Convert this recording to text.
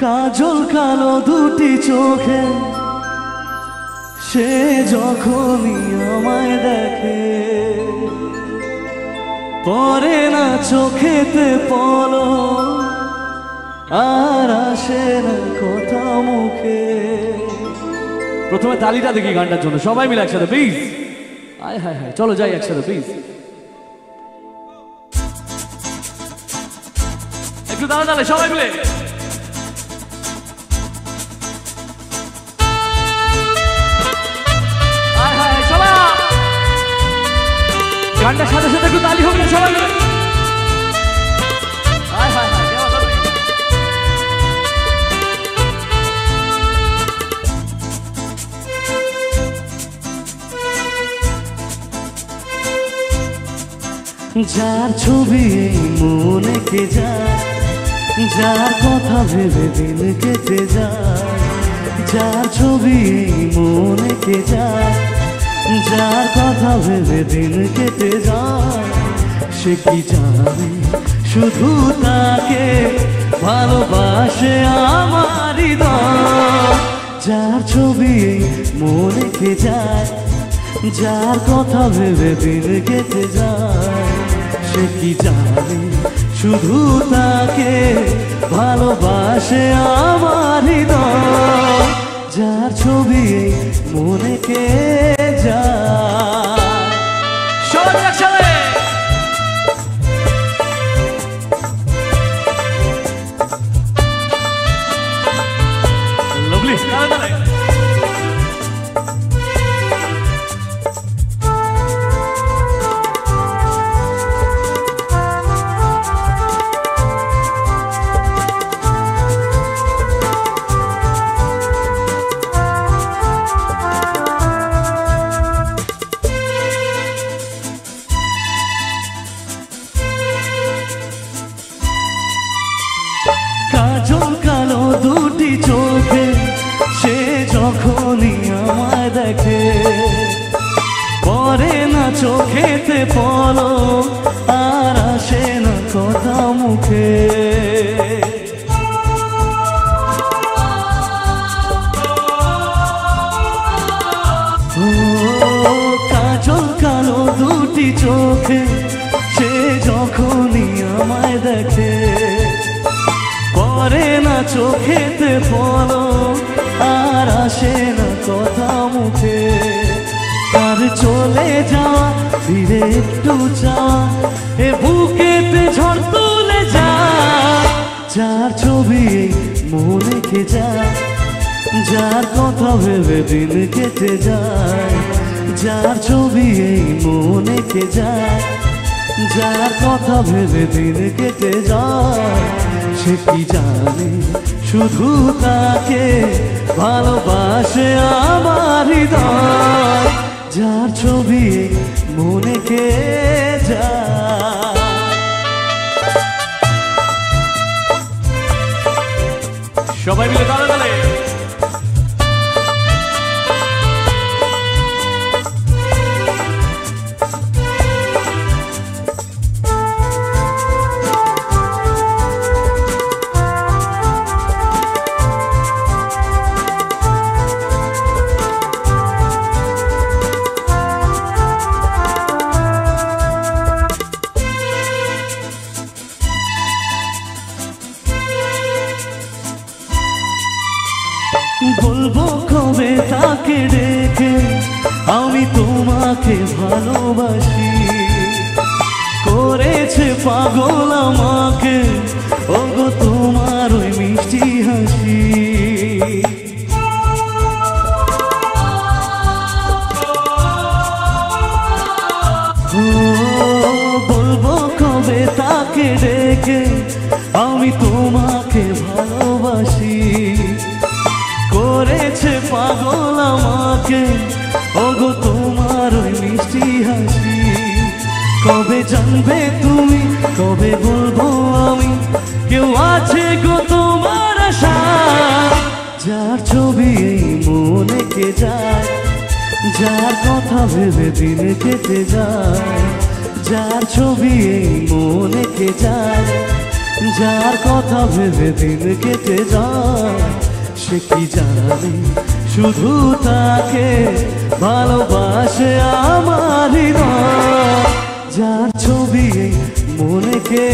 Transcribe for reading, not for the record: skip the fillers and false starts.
কাজল কালো দুটি চোখে সে যখনই আমায় দেখে, পরে না চোখেতে পলক আর আসে না কথা মুখে। প্রথমে তালিটা দেখি গানটার জন্য, সবাই মিলে একসাথে প্লিজ। আয় হায় হায়, চলো যাই একসাথে প্লিজ। একটু দাঁড়া দাঁড়ালে সবাই মিলে। আয় হায় সবাই, গানটার সাথে সাথে একটু তালি হোক সবাই মিলে। আয় হায় হায়, যার ছবি এই মনে কে যায়, যার কথা ভেবে দিন কেটে যায়, যার ছবি এই মনে কে যায়, যার কথা ভেবে দিন কেটে যায়, সে কি জানে শুধু তাকে ভালোবাসে আমার হৃদয়। যার ছবি এই মনে কে যায়, যার কথা ভেবে দিন কেটে যায়, সে কি জানে শুধু তাকে ভালোবাসে আমার হৃদয়। যার ছবি মনে কে যায়, সবাই একসাথে। লাভলি, কাজল কালো দুটি চোখে সে যখনই আমায় দেখে, পরে না চোখেতে পলক আর আসে না কথা মুখে। ও কাজল কালো দুটি চোখে সে যখনই আমায় দেখে, পরে না চোখেতে পলক আর আসে না কথা মুখে। আর চলে যাওয়া ফিরে একটু যাওয়া এ বুকেতে ঝড় তুলে যায়। যার ছবি মনে কে যায়, যার কথা ভেবে দিন কেটে যায়, যার ছবি মনে কে যায়, যার কথা ভেবে দিন কেটে যায়, সে কি জানে শুধু তাকে ভালোবাসে আমার হৃদয়। যার ছবি মনে কে যায়, সবাই মিলে তালে তালে। বলবো কবে তাকে ডেকে আমি তোমাকে ভালোবাসি, করেছে পাগল আমাকে ওগো তোমার ওই মিষ্টি হাসি। ও বলবো কবে তাকে ডেকে আমি তোমাকে ভালোবাসি, করেছে পাগল আমাকে ওগো তোমার ওই মিষ্টি হাসি। কবে জানবে তুমি, কবে বলবো আমি, কেউ আছে গো তোমার আশা। যার ছবি মনে কে যায়, যার কথা ভেবে দিন কেটে যায়, যার ছবি এই মনে কে যায়, যার কথা ভেবে দিন কেটে যায়, সে কি জানে শুধু তাকে ভালোবাসে আমার হৃদয়। যার ছবি এই মনে কে